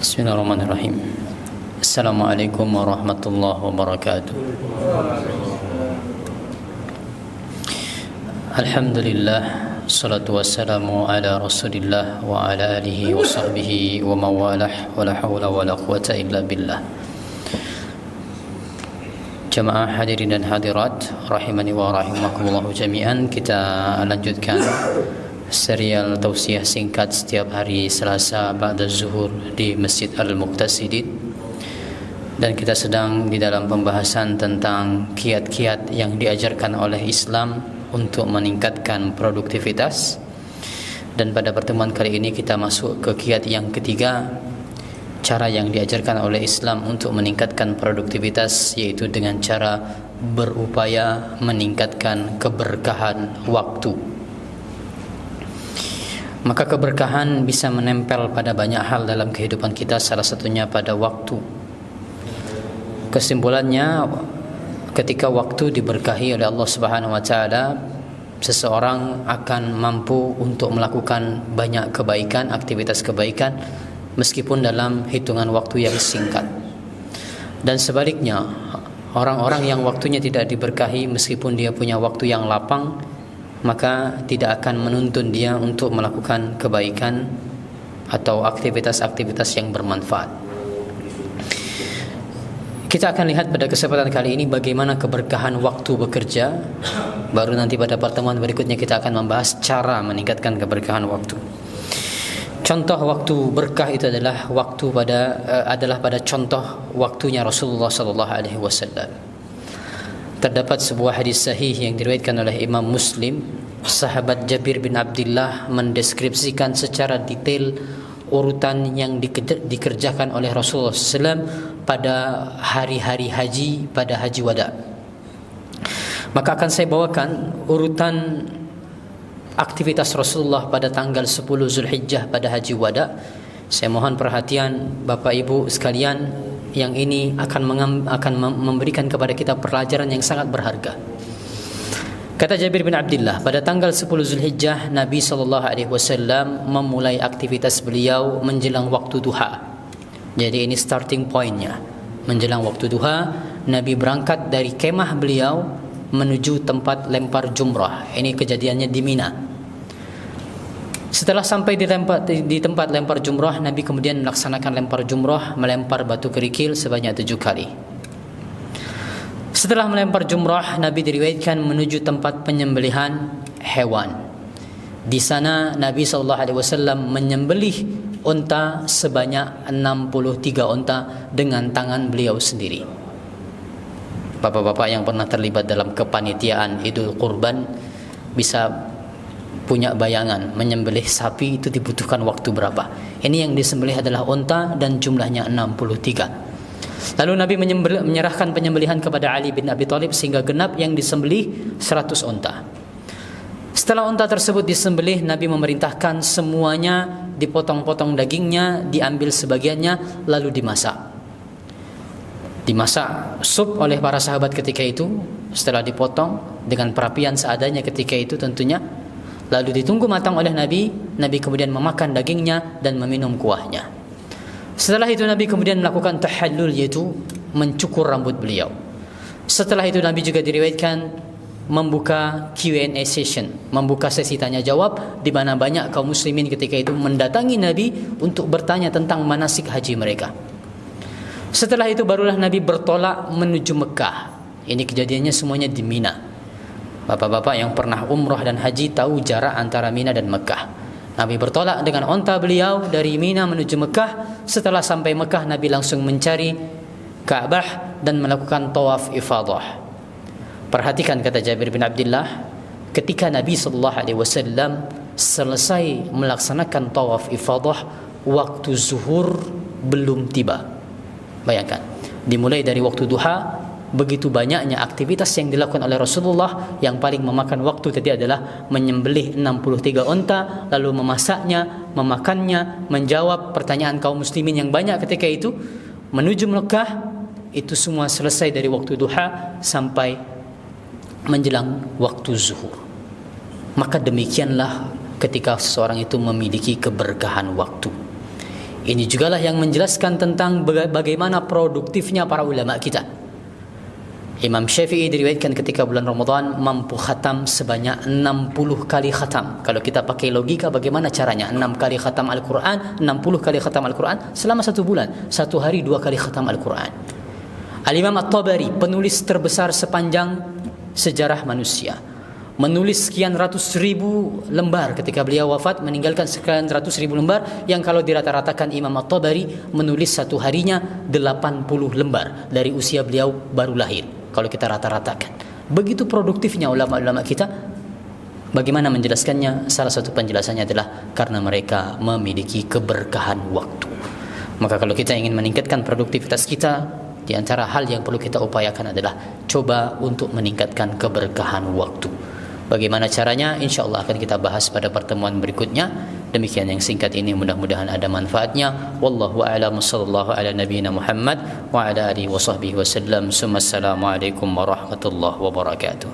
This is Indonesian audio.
Bismillahirrahmanirrahim. Assalamualaikum warahmatullahi wabarakatuh. Alhamdulillah, salatu wassalamu ala rasulillah wa ala alihi wa sahbihi wa mawalah, wa la hawla wa la quwata illa billah. Jamaah hadirin dan hadirat rahimani wa rahimakumullah jami'an. Kita lanjutkan serial tausiah singkat setiap hari Selasa ba'da zuhur di Masjid Al-Muqtasidin, dan kita sedang di dalam pembahasan tentang kiat-kiat yang diajarkan oleh Islam untuk meningkatkan produktivitas. Dan pada pertemuan kali ini kita masuk ke kiat yang ketiga, cara yang diajarkan oleh Islam untuk meningkatkan produktivitas, yaitu dengan cara berupaya meningkatkan keberkahan waktu. Maka keberkahan bisa menempel pada banyak hal dalam kehidupan kita, salah satunya pada waktu. Kesimpulannya, ketika waktu diberkahi oleh Allah Subhanahu wa taala, seseorang akan mampu untuk melakukan banyak kebaikan, aktivitas kebaikan, meskipun dalam hitungan waktu yang singkat. Dan sebaliknya, orang-orang yang waktunya tidak diberkahi, meskipun dia punya waktu yang lapang, maka tidak akan menuntun dia untuk melakukan kebaikan atau aktivitas-aktivitas yang bermanfaat. Kita akan lihat pada kesempatan kali ini bagaimana keberkahan waktu bekerja. Baru nanti pada pertemuan berikutnya kita akan membahas cara meningkatkan keberkahan waktu. Contoh waktu berkah itu adalah pada contoh waktunya Rasulullah sallallahu alaihi wasallam. Terdapat sebuah hadis sahih yang diriwayatkan oleh Imam Muslim. Sahabat Jabir bin Abdullah mendeskripsikan secara detail urutan yang dikerjakan oleh Rasulullah SAW pada hari-hari haji, pada haji wada. Maka akan saya bawakan urutan aktivitas Rasulullah pada tanggal 10 Zulhijjah pada haji wada. Saya mohon perhatian Bapak Ibu sekalian, yang ini akan memberikan kepada kita pelajaran yang sangat berharga. Kata Jabir bin Abdullah, pada tanggal 10 Zulhijjah Nabi SAW memulai aktivitas beliau menjelang waktu duha. Jadi ini starting pointnya. Menjelang waktu duha, Nabi berangkat dari kemah beliau menuju tempat lempar jumrah. Ini kejadiannya di Mina. Setelah sampai di tempat lempar jumrah, Nabi kemudian melaksanakan lempar jumrah, melempar batu kerikil sebanyak 7 kali. Setelah melempar jumrah, Nabi diriwayatkan menuju tempat penyembelihan hewan. Di sana Nabi SAW menyembelih unta sebanyak 63 unta dengan tangan beliau sendiri. Bapak-bapak yang pernah terlibat dalam kepanitiaan Idul Kurban bisa punya bayangan menyembelih sapi itu dibutuhkan waktu berapa. Ini yang disembelih adalah unta dan jumlahnya 63. Lalu Nabi menyerahkan penyembelihan kepada Ali bin Abi Thalib sehingga genap yang disembelih 100 unta. Setelah unta tersebut disembelih, Nabi memerintahkan semuanya dipotong-potong dagingnya, diambil sebagiannya lalu dimasak. Dimasak sup oleh para sahabat ketika itu. Setelah dipotong dengan perapian seadanya ketika itu tentunya, lalu ditunggu matang oleh Nabi. Nabi kemudian memakan dagingnya dan meminum kuahnya. Setelah itu Nabi kemudian melakukan tahallul, yaitu mencukur rambut beliau. Setelah itu Nabi juga diriwayatkan membuka Q&A session, membuka sesi tanya jawab, di mana banyak kaum muslimin ketika itu mendatangi Nabi untuk bertanya tentang manasik haji mereka. Setelah itu barulah Nabi bertolak menuju Mekah. Ini kejadiannya semuanya di Mina. Bapak-bapak yang pernah umrah dan haji tahu jarak antara Mina dan Mekah. Nabi bertolak dengan onta beliau dari Mina menuju Mekah. Setelah sampai Mekah, Nabi langsung mencari Ka'bah dan melakukan tawaf ifadah. Perhatikan kata Jabir bin Abdullah, ketika Nabi SAW selesai melaksanakan tawaf ifadah, waktu zuhur belum tiba. Bayangkan, dimulai dari waktu duha. Begitu banyaknya aktivitas yang dilakukan oleh Rasulullah. Yang paling memakan waktu tadi adalah menyembelih 63 unta, lalu memasaknya, memakannya, menjawab pertanyaan kaum muslimin yang banyak ketika itu, menuju Mekah. Itu semua selesai dari waktu duha sampai menjelang waktu zuhur. Maka demikianlah ketika seseorang itu memiliki keberkahan waktu. Ini jugalah yang menjelaskan tentang bagaimana produktifnya para ulama kita. Imam Syafi'i diriwayatkan ketika bulan Ramadan mampu khatam sebanyak 60 kali khatam. Kalau kita pakai logika bagaimana caranya? 6 kali khatam Al-Quran, 60 kali khatam Al-Quran selama 1 bulan. 1 hari 2 kali khatam Al-Quran. Al-Imam At-Tabari, penulis terbesar sepanjang sejarah manusia, menulis sekian ratus ribu lembar ketika beliau wafat, meninggalkan sekian ratus ribu lembar yang kalau dirata-ratakan Imam At-Tabari menulis 1 harinya 80 lembar dari usia beliau baru lahir. Kalau kita rata-ratakan, begitu produktifnya ulama-ulama kita. Bagaimana menjelaskannya? Salah satu penjelasannya adalah karena mereka memiliki keberkahan waktu. Maka kalau kita ingin meningkatkan produktivitas kita, di antara hal yang perlu kita upayakan adalah coba untuk meningkatkan keberkahan waktu. Bagaimana caranya? InsyaAllah akan kita bahas pada pertemuan berikutnya. Demikian yang singkat ini, mudah-mudahan ada manfaatnya. Wallahu a'lam, sallallahu ala nabiyyina Muhammad wa ala alihi wa sahbihi wasallam. Assalamualaikum warahmatullahi wabarakatuh.